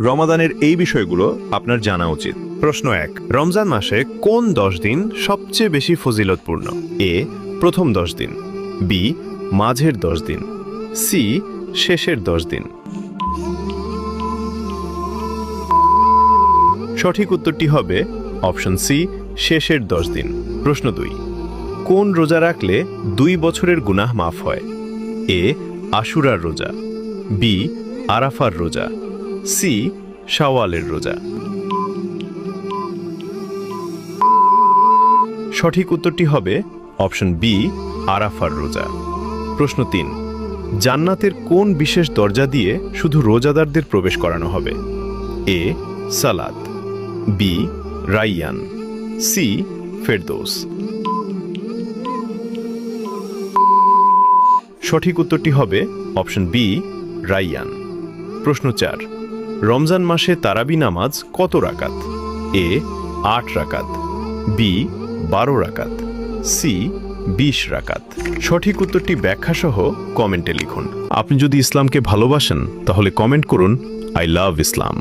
রমাদানের এই বিষয়গুলো আপনার জানা উচিত। প্রশ্ন 1, রমজান মাসে কোন 10 দিন সবচেয়ে বেশি ফজিলতপূর্ণ? এ, প্রথম 10 দিন, বি, মাঝের 10 দিন, সি, শেষের 10 দিন। সঠিক উত্তরটি হবে অপশন সি, শেষের 10 দিন। প্রশ্ন 2, কোন রোজা রাখলে 2 বছরের গুনাহ মাফ হয়? এ, আশুরার রোজা, বি, আরাফার রোজা, সি, শাওয়ালের রোজা। সঠিক উত্তরটি হবে অপশন বি, আরাফার রোজা। প্রশ্ন 3, জান্নাতের কোন বিশেষ দরজা দিয়ে শুধু রোজাদারদের প্রবেশ করানো হবে? এ, সালাত, বি, রাইয়ান, সি, ফেরদৌস। সঠিক উত্তরটি হবে অপশন বি, রাইয়ান। প্রশ্ন 4, রমজান মাসে তারাবি নামাজ কত রাকাত? এ, 8 রাকাত, বি, 12 রাকাত, সি, 20 রাকাত। সঠিক উত্তরটি ব্যাখ্যাসহ কমেন্টে লিখুন। আপনি যদি ইসলামকে ভালোবাসেন তাহলে কমেন্ট করুন আই লাভ ইসলাম।